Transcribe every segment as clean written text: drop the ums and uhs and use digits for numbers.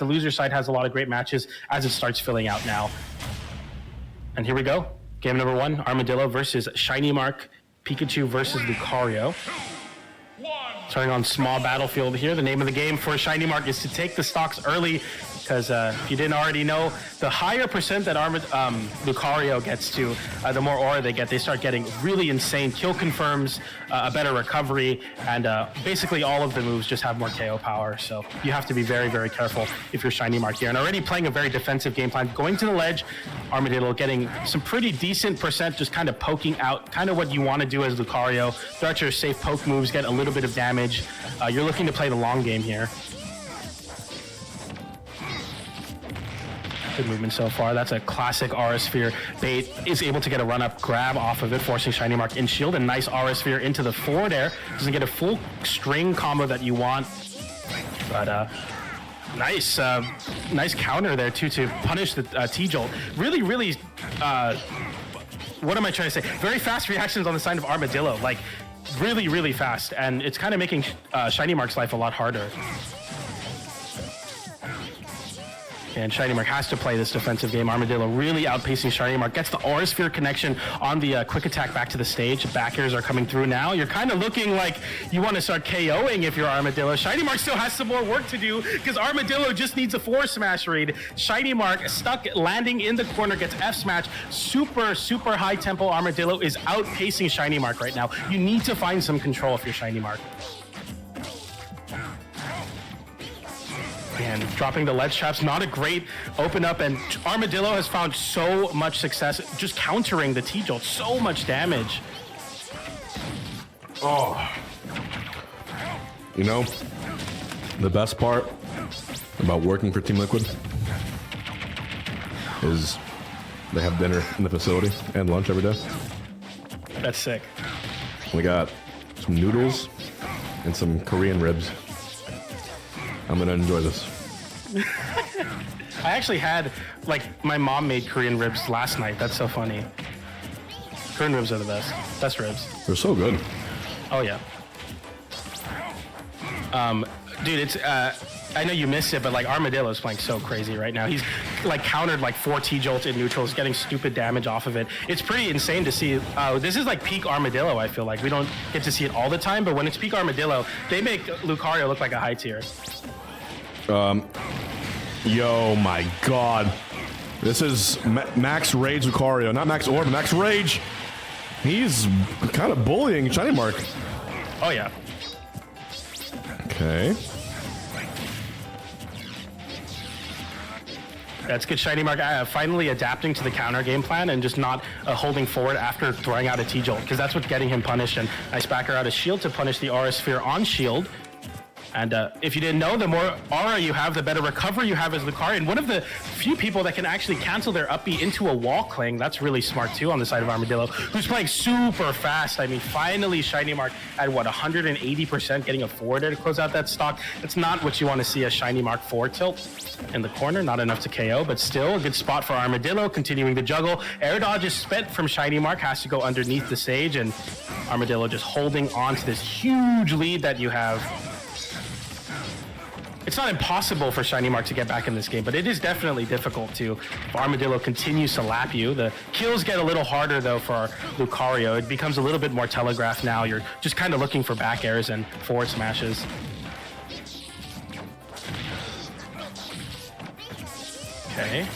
the loser side has a lot of great matches as it starts filling out now. And here we go. Game number 1, Armadillo versus ShinyMark, Pikachu versus Lucario. Starting on small battlefield here. The name of the game for ShinyMark is to take the stocks early, because if you didn't already know, the higher percent that Lucario gets to, the more aura they get. They start getting really insane kill confirms, a better recovery, and basically all of the moves just have more KO power. So you have to be very, very careful if you're ShinyMark here. And already playing a very defensive game plan, going to the ledge, Armadillo getting some pretty decent percent, just kind of poking out, kind of what you want to do as Lucario. Throughout your safe poke moves, get a little bit of damage. You're looking to play the long game here. Good movement so far. That's a classic Aura Sphere bait. Is able to get a run-up grab off of it, forcing ShinyMark in shield. A nice Aura Sphere into the forward air. Doesn't get a full string combo that you want. But nice counter there too to punish the T-Jolt. Really, really, what am I trying to say? Very fast reactions on the side of Armadillo. Like, really, really fast. And it's kind of making ShinyMark's life a lot harder. And ShinyMark has to play this defensive game. Armadillo really outpacing ShinyMark. Gets the Aura Sphere connection on the quick attack back to the stage. Back airs are coming through now. You're kind of looking like you want to start KOing if you're Armadillo. ShinyMark still has some more work to do because Armadillo just needs a 4-smash read. ShinyMark stuck landing in the corner, gets F-smash. Super, super high tempo Armadillo is outpacing ShinyMark right now. You need to find some control if you're ShinyMark. And dropping the ledge traps, not a great open up, and Armadillo has found so much success just countering the T-Jolt, so much damage. Oh. You know, the best part about working for Team Liquid is they have dinner in the facility and lunch every day. That's sick. We got some noodles and some Korean ribs. I'm gonna enjoy this. I actually had, like, my mom made Korean ribs last night. That's so funny. Korean ribs are the best. Best ribs. They're so good. Oh, yeah. Dude, it's, I know you missed it, but, like, Armadillo's playing so crazy right now. He's, like, countered, like, 4 T-Jolts in neutrals, getting stupid damage off of it. It's pretty insane to see. This is, like, peak Armadillo, I feel like. We don't get to see it all the time, but when it's peak Armadillo, they make Lucario look like a high tier. Yo, my God. This is Max Rage Lucario. Not Max Orb, Max Rage. He's kind of bullying ShinyMark. Oh, yeah. Okay. That's good. ShinyMark finally adapting to the counter game plan and just not holding forward after throwing out a T-Jolt, because that's what's getting him punished. And nice backer out of shield to punish the Aura Sphere on shield. And if you didn't know, the more aura you have, the better recovery you have as Lucario. And one of the few people that can actually cancel their up B into a wall cling. That's really smart too on the side of Armadillo, who's playing super fast. I mean, finally ShinyMark at what, 180%, getting a forward air to close out that stock. That's not what you want to see, a ShinyMark forward tilt in the corner. Not enough to KO, but still a good spot for Armadillo, continuing to juggle. Air dodge is spent from ShinyMark, has to go underneath the stage, and Armadillo just holding on to this huge lead that you have. It's not impossible for ShinyMark to get back in this game, but it is definitely difficult to. If Armadillo continues to lap you, the kills get a little harder though for Lucario. It becomes a little bit more telegraphed now. You're just kind of looking for back airs and forward smashes. Okay.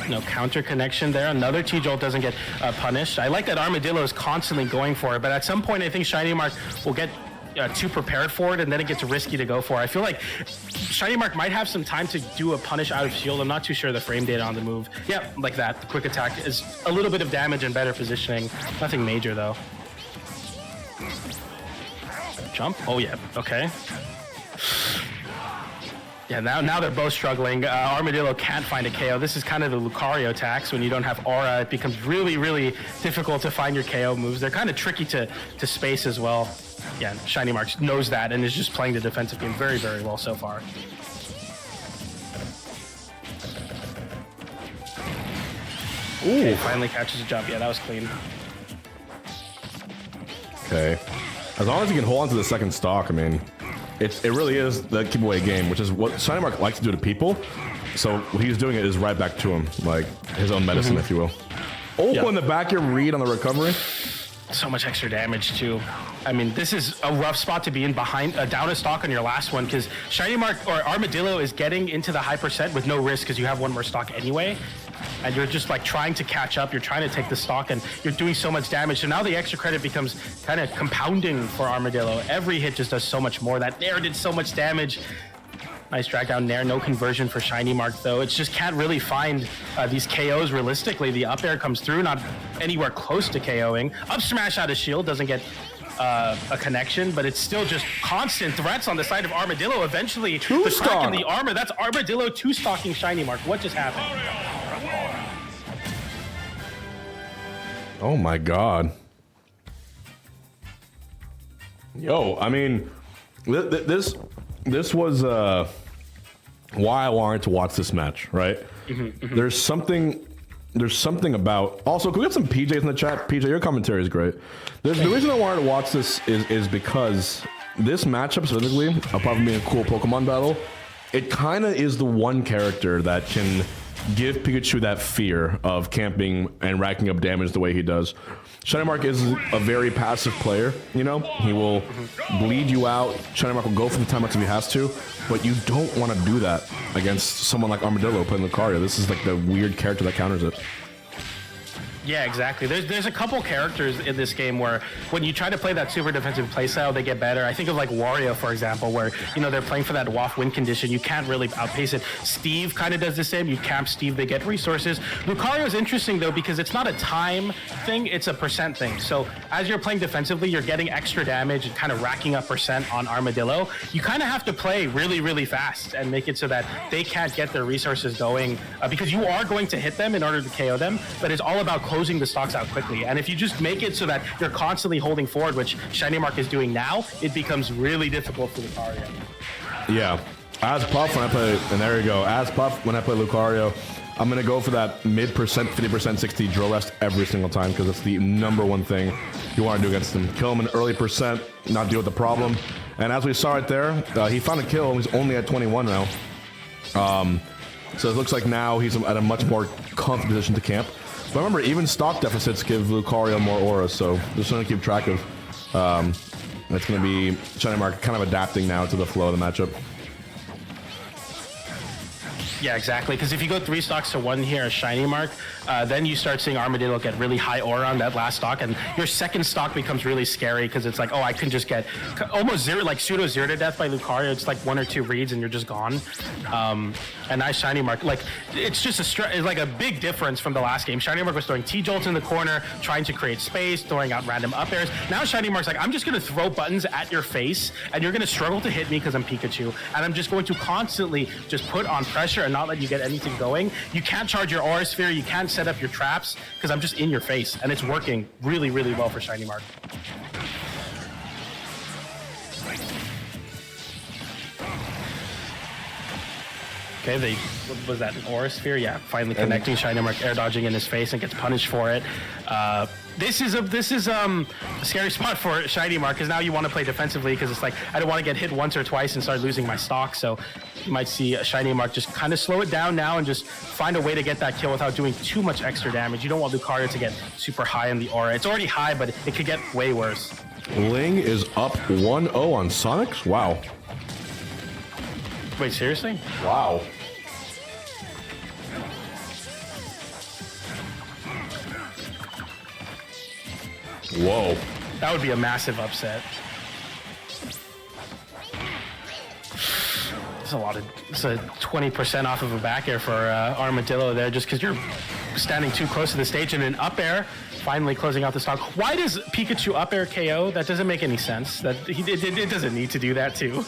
No counter connection there. Another T-Jolt doesn't get punished. I like that Armadillo is constantly going for it, but at some point I think ShinyMark will get too prepared for it, and then it gets risky to go for it. I feel like ShinyMark might have some time to do a punish out of shield. I'm not too sure the frame data on the move. Yeah, like that. The quick attack is a little bit of damage and better positioning. Nothing major, though. Jump? Oh, yeah. Okay. Yeah, now they're both struggling. Armadillo can't find a KO. This is kind of the Lucario tax. When you don't have aura, it becomes really, really difficult to find your KO moves. They're kind of tricky to space as well. Yeah, ShinyMark knows that and is just playing the defensive game very, very well so far. Ooh. Okay, finally catches a jump. Yeah, that was clean. Okay. As long as you can hold on to the second stock, I mean, it really is the keep away game, which is what ShinyMark likes to do to people. So what he's doing it is right back to him, like his own medicine, if you will. Oh, in the back, your read on the recovery. So much extra damage too. I mean, this is a rough spot to be in behind down a stock on your last one, because ShinyMark or Armadillo is getting into the high percent with no risk because you have one more stock anyway. And you're just like trying to catch up. You're trying to take the stock and you're doing so much damage. So now the extra credit becomes kind of compounding for Armadillo. Every hit just does so much more. That Nair did so much damage. Nice drag down Nair. No conversion for ShinyMark though. It just can't really find these KOs realistically. The up air comes through, not anywhere close to KOing. Up smash out of shield doesn't get a connection, but it's still just constant threats on the side of Armadillo. Eventually, the crack in the armor. That's Armadillo two-stocking ShinyMark. What just happened? Oh my god. Yo, I mean, this was why I wanted to watch this match, right? There's something about. Also, can we get some PJs in the chat? PJ, your commentary is great. The reason I wanted to watch this is because this matchup specifically, apart from being a cool Pokemon battle, it kind of is the one character that can give Pikachu that fear of camping and racking up damage the way he does. ShinyMark is a very passive player, you know? He will bleed you out. ShinyMark will go for the timeouts if he has to, but you don't want to do that against someone like Armadillo playing Lucario. This is like the weird character that counters it. Yeah, exactly. There's a couple characters in this game where when you try to play that super defensive playstyle, they get better. I think of like Wario, for example, where, you know, they're playing for that WAF win condition. You can't really outpace it. Steve kind of does the same. You camp Steve, they get resources. Lucario is interesting, though, because it's not a time thing, it's a percent thing. So as you're playing defensively, you're getting extra damage and kind of racking up percent on Armadillo. You kind of have to play really, really fast and make it so that they can't get their resources going because you are going to hit them in order to KO them, but it's all about closing the stocks out quickly. And if you just make it so that you're constantly holding forward, which ShinyMark is doing now, it becomes really difficult for Lucario. Yeah. As Puff when I play, and there you go. As Puff when I play Lucario, I'm going to go for that mid percent, 50%, 60 drill rest every single time because it's the number one thing you want to do against him. Kill him in early percent, not deal with the problem. And as we saw right there, he found a kill. He's only at 21 now. So it looks like now he's at a much more comfortable position to camp. But remember, even stock deficits give Lucario more aura, so just something to keep track of. It's going to be ShinyMark kind of adapting now to the flow of the matchup. Yeah, exactly. Because if you go 3 stocks to 1 here, ShinyMark, then you start seeing Armadillo get really high aura on that last stock, and your second stock becomes really scary because it's like, oh, I can just get almost zero, like pseudo zero to death by Lucario. It's like 1 or 2 reads and you're just gone. And now ShinyMark, like, it's just it's like a big difference from the last game. ShinyMark was throwing T-Jolts in the corner, trying to create space, throwing out random up airs. Now ShinyMark's like, I'm just going to throw buttons at your face, and you're going to struggle to hit me because I'm Pikachu, and I'm just going to constantly just put on pressure and not let you get anything going. You can't charge your aura sphere, you can't set up your traps because I'm just in your face, and it's working really, really well for ShinyMark. Okay, what was that, an aura sphere? Yeah, finally connecting. ShinyMark air dodging in his face and gets punished for it. This is a scary spot for ShinyMark because now you want to play defensively because it's like, I don't want to get hit once or twice and start losing my stock. So you might see ShinyMark just kind of slow it down now and just find a way to get that kill without doing too much extra damage. You don't want Lucario to get super high in the aura. It's already high, but it could get way worse. Ling is up 1-0 on Sonics? Wow. Wait, seriously? Wow. Whoa. That would be a massive upset. It's a 20% off of a back air for Armadillo there just because you're standing too close to the stage, and an up air finally closing out the stock. Why does Pikachu up air KO? That doesn't make any sense. It doesn't need to do that too.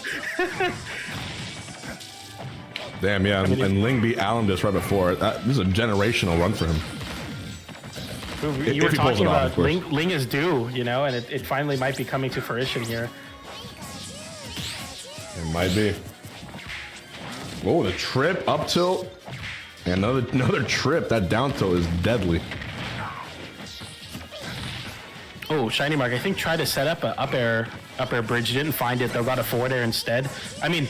Damn, yeah, and Ling beat Alan just right before it. This is a generational run for him. You were talking about Ling is due, you know, and it finally might be coming to fruition here. It might be. Oh, the trip up tilt. And another trip. That down tilt is deadly. Oh, ShinyMark, I think tried to set up an up air Up air bridge, didn't find it, though, got a forward air instead. I mean,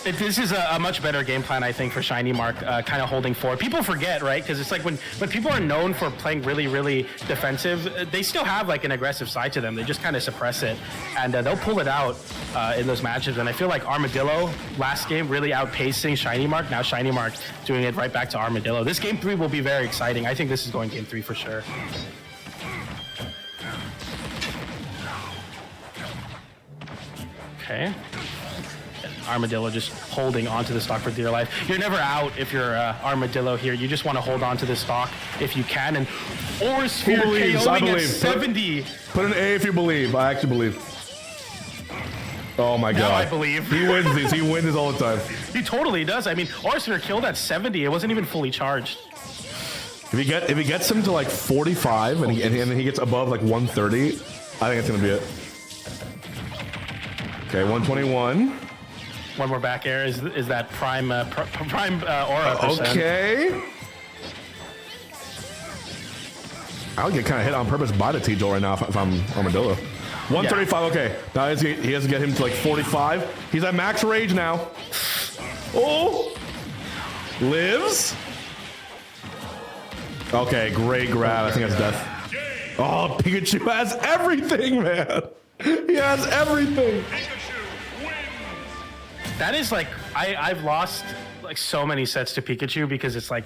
this is a much better game plan, I think, for ShinyMark, kind of holding forward. People forget, right? Because it's like when people are known for playing really, really defensive, they still have like an aggressive side to them. They just kind of suppress it, and they'll pull it out in those matches. And I feel like Armadillo last game really outpacing ShinyMark. Now ShinyMark doing it right back to Armadillo. This game 3 will be very exciting. I think this is going game 3 for sure. Okay. Armadillo just holding onto the stock for dear life. You're never out if you're Armadillo here. You just want to hold on to the stock if you can. And Aura Sphere KOing at 70. Put an A if you believe. I actually believe. Oh my god. Now I believe. He wins these. He wins these all the time. He totally does. I mean, Aura Sphere killed at 70. It wasn't even fully charged. If he gets him to like 45 and then he gets above like 130, I think it's gonna be it. Okay, 121. One more back air. Is that prime Aura percent? Okay. I'll get kind of hit on purpose by the T-Joel right now if I'm Armadillo. 135. Yeah. Okay. Now he has to get him to like 45. He's at max rage now. Oh. Lives. Okay. Great grab. I think that's death. Oh, Pikachu has everything, man. He has everything. That is like, I've lost like so many sets to Pikachu because it's like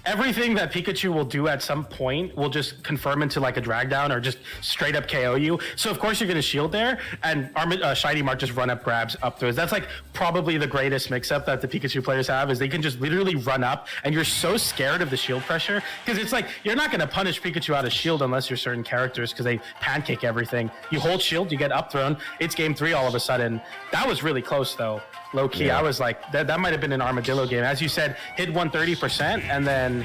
everything that Pikachu will do at some point will just confirm into like a drag down or just straight up KO you. So of course you're going to shield there, and ShinyMark just run up grabs up throws. That's like probably the greatest mix up that the Pikachu players have, is they can just literally run up and you're so scared of the shield pressure because it's like you're not going to punish Pikachu out of shield unless you're certain characters because they pancake everything. You hold shield, you get up thrown. It's game 3 all of a sudden. That was really close though. Low key, yeah. I was like, that might have been an Armadillo game. As you said, hit 130%, and then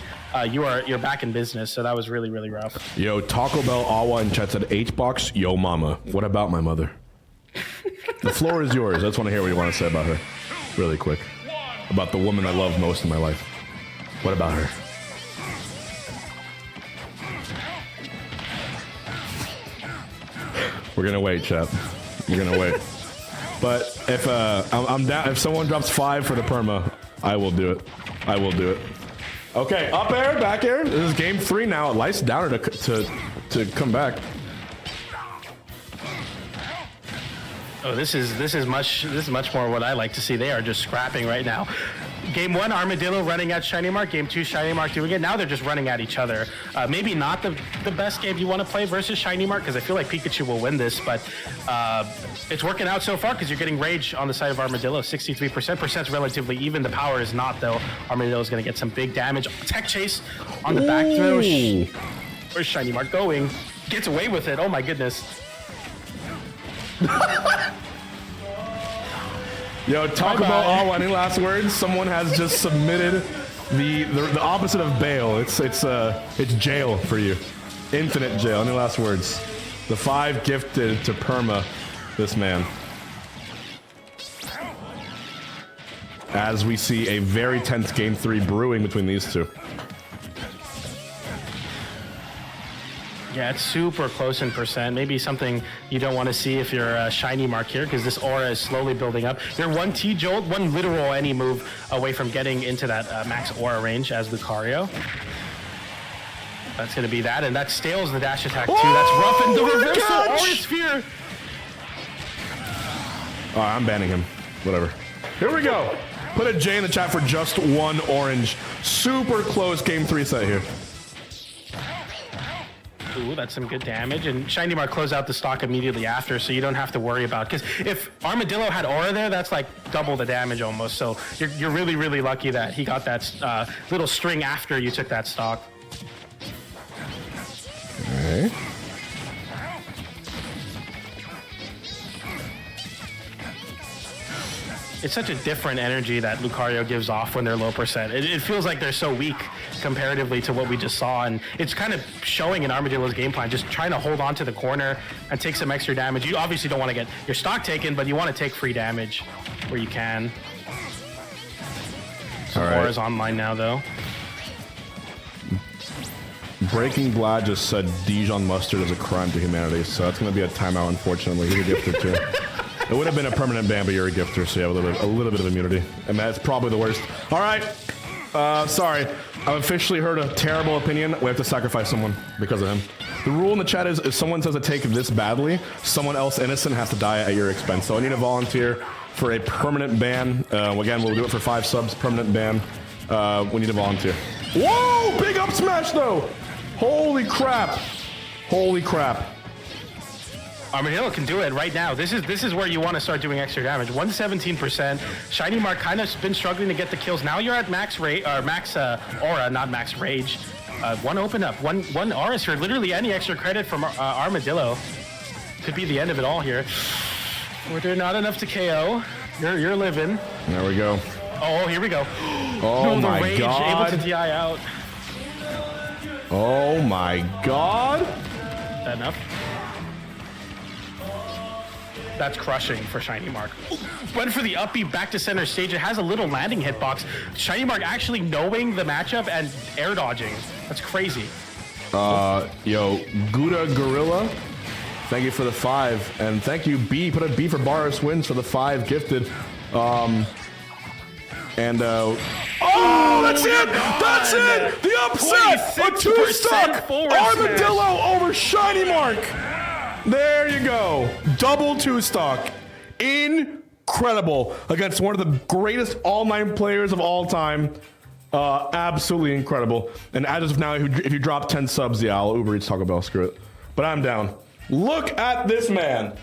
you're back in business. So that was really, really rough. Yo, Taco Bell Awa in chat said HBox, yo mama. What about my mother? The floor is yours. I just want to hear what you want to say about her. Really quick. About the woman I love most in my life. What about her? We're gonna wait, chat. We're gonna wait. But if I'm down, if someone drops 5 for the perma, I will do it. I will do it. Okay, up air, back air. This is game 3 now. Light's downer to come back. Oh, this is much more what I like to see. They are just scrapping right now. Game 1, Armadillo running at ShinyMark. Game 2, ShinyMark doing it. Now they're just running at each other. Maybe not the best game you want to play versus ShinyMark because I feel like Pikachu will win this, but it's working out so far because you're getting rage on the side of Armadillo. 63%. Percent's relatively even. The power is not, though. Armadillo is going to get some big damage. Tech chase on the back throw. Where's ShinyMark going? Gets away with it. Oh my goodness. Yo, talk about any last words? Someone has just submitted the opposite of bail. It's jail for you. Infinite jail. Any last words? The 5 gifted to perma this man. As we see a very tense game 3 brewing between these two. Yeah, it's super close in percent. Maybe something you don't want to see if you're a ShinyMark here, because this aura is slowly building up. You're one T-Jolt, one literal any move away from getting into that max aura range as Lucario. That's going to be that, and that stales the dash attack too. That's rough, and the reversal Aura Sphere. Oh, I'm banning him. Whatever. Here we go. Put a J in the chat for just 1 orange. Super close game 3 set here. Ooh, that's some good damage, and ShinyMark close out the stock immediately after, so you don't have to worry about, because if Armadillo had aura there, that's like double the damage almost, so you're really, really lucky that he got that little string after you took that stock. Okay. It's such a different energy that Lucario gives off when they're low percent. It feels like they're so weak comparatively to what we just saw, and it's kind of showing in Armadillo's game plan, just trying to hold on to the corner and take some extra damage. You obviously don't want to get your stock taken, but you want to take free damage where you can. Aura's online now, though. Breaking Glad just said Dijon mustard is a crime to humanity, so that's going to be a timeout, unfortunately. He's a gifter, too. It would have been a permanent ban, but you're a gifter, so you have a little bit of immunity. And that's probably the worst. All right. Sorry. I've officially heard a terrible opinion. We have to sacrifice someone because of him. The rule in the chat is if someone says a take this badly, someone else innocent has to die at your expense. So I need a volunteer for a permanent ban. Again, we'll do it for 5 subs, permanent ban. We need a volunteer. Whoa! Big up smash, though! Holy crap. Holy crap. Armadillo can do it right now. This is where you want to start doing extra damage. 117%. ShinyMark kind of been struggling to get the kills. Now you're at max rate or max aura, not max rage. One open up, one aura sphere. Literally any extra credit from Armadillo could be the end of it all here. Were there not enough to KO? You're living. There we go. Oh, here we go. Oh no, my rage, god. Able to DI out. Oh my god. Is that enough? That's crushing for ShinyMark. Went for the up B back to center stage. It has a little landing hitbox. ShinyMark actually knowing the matchup and air dodging. That's crazy. Yo, Gouda Gorilla, thank you for the 5. And thank you, B. Put a B for Boris Wins for the 5 gifted. Oh, that's it! That's it! The upset! A 2-stock Armadillo over ShinyMark! There you go. Double 2-stock. Incredible. Against one of the greatest all-9 players of all time. Absolutely incredible. And as of now, if you drop 10 subs, yeah, I'll Uber Eats Taco Bell. Screw it. But I'm down. Look at this man.